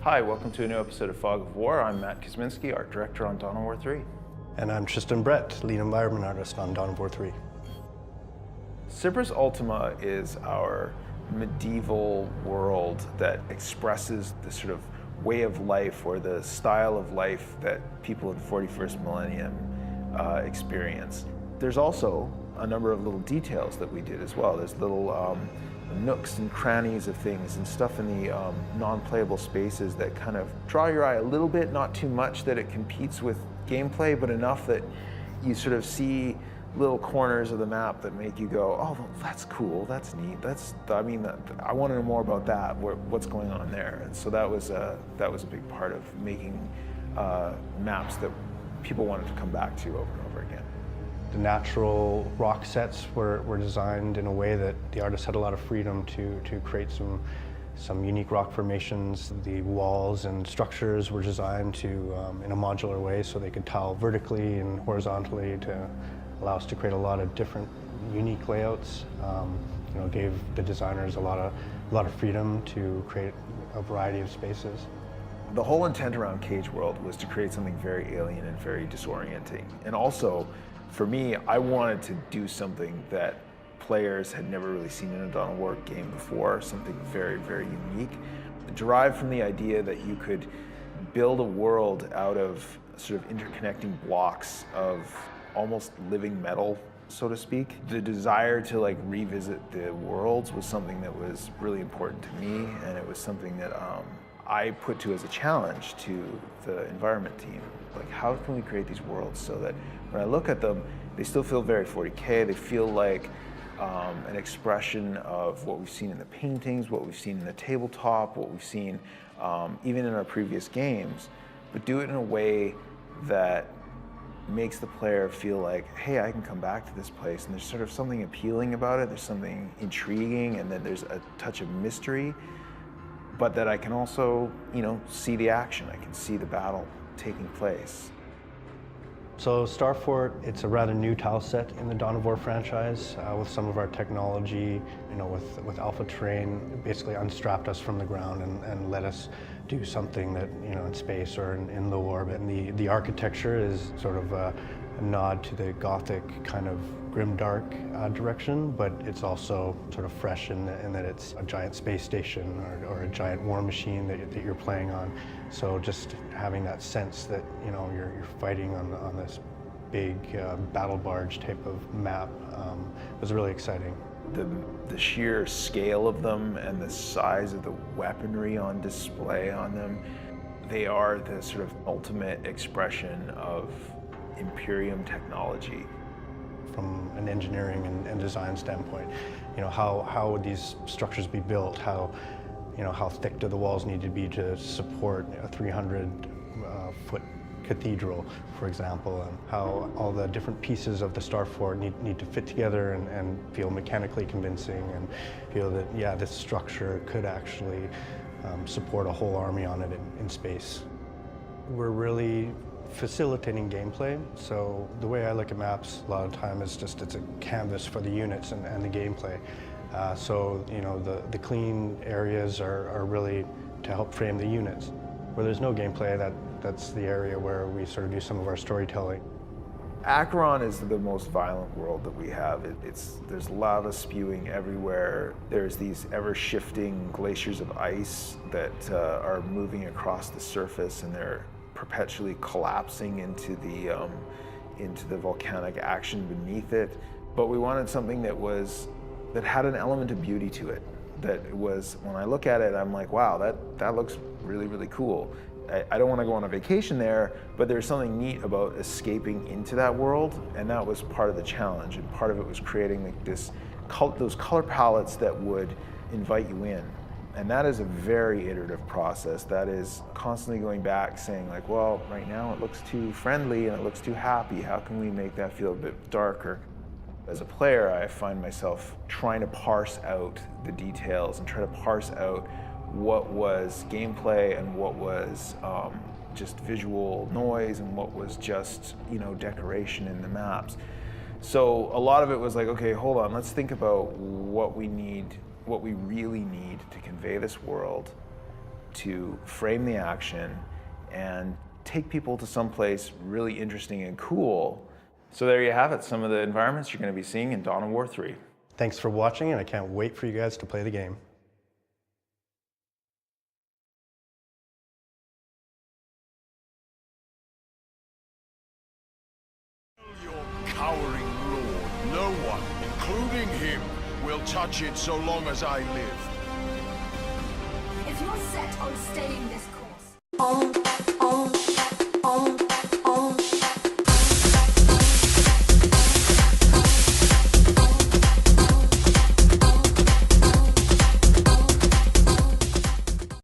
Hi, welcome to a new episode of Fog of War. I'm Matt Kuzminski, art director on Dawn of War 3. And I'm Tristan Brett, lead environment artist on Dawn of War 3. Cyprus Ultima is our medieval world that expresses the sort of way of life or the style of life that people in the 41st millennium experience. There's also a number of little details that we did as well. There's little nooks and crannies of things and stuff in the non-playable spaces that kind of draw your eye a little bit, not too much that it competes with gameplay, but enough that you sort of see little corners of the map that make you go, oh, that's cool, that's neat, I want to know more about that, what's going on there. And so that was a big part of making maps that people wanted to come back to over and over again. The natural rock sets were designed in a way that the artists had a lot of freedom to create some unique rock formations. The walls and structures were designed to in a modular way so they could tile vertically and horizontally to allow us to create a lot of different unique layouts. Gave the designers a lot of freedom to create a variety of spaces. The whole intent around Cage World was to create something very alien and very disorienting. And also, for me, I wanted to do something that players had never really seen in a Dawn of War game before, something very, very unique. Derived from the idea that you could build a world out of sort of interconnecting blocks of almost living metal, so to speak. The desire to revisit the worlds was something that was really important to me, and it was something that I put to as a challenge to the environment team. How can we create these worlds so that when I look at them, they still feel very 40K, they feel like an expression of what we've seen in the paintings, what we've seen in the tabletop, what we've seen even in our previous games, but do it in a way that makes the player feel like, hey, I can come back to this place, and there's sort of something appealing about it, there's something intriguing, and then there's a touch of mystery, but that I can also, see the action, I can see the battle taking place. So Starfort, it's a rather new tile set in the Dawn of War franchise with some of our technology, with Alpha Terrain, basically unstrapped us from the ground and let us do something that, in space or in low orbit. And the architecture is sort of a nod to the Gothic kind of grimdark direction, but it's also sort of fresh in that it's a giant space station or a giant war machine that you're playing on. So just having that sense that you're fighting on this big battle barge type of map was really exciting. The sheer scale of them and the size of the weaponry on display on them, they are the sort of ultimate expression of Imperium technology. From an engineering and design standpoint, how would these structures be built? How thick do the walls need to be to support a 300-foot cathedral, for example, and how all the different pieces of the Starfort need to fit together and feel mechanically convincing and feel that, yeah, this structure could actually support a whole army on it in space. We're really facilitating gameplay. So the way I look at maps a lot of the time is just it's a canvas for the units and the gameplay. So the clean areas are really to help frame the units. Where there's no gameplay, that's the area where we sort of do some of our storytelling. Acheron is the most violent world that we have. There's lava spewing everywhere. There's these ever-shifting glaciers of ice that are moving across the surface, and they're perpetually collapsing into the volcanic action beneath it. But we wanted something that had an element of beauty to it. That was, when I look at it, I'm like, wow, that looks really, really cool. I don't want to go on a vacation there, but there's something neat about escaping into that world, and that was part of the challenge. And part of it was creating those color palettes that would invite you in. And that is a very iterative process. That is constantly going back saying well, right now it looks too friendly and it looks too happy. How can we make that feel a bit darker? As a player, I find myself trying to parse out the details and try to parse out what was gameplay and what was just visual noise and what was just, you know, decoration in the maps. So a lot of it was like, okay, hold on, let's think about what we really need to convey this world, to frame the action, and take people to someplace really interesting and cool. So there you have it, some of the environments you're going to be seeing in Dawn of War 3. Thanks for watching, and I can't wait for you guys to play the game. Your cowering lord, no one, including him, will touch it so long as I live. If you're set on staying this course,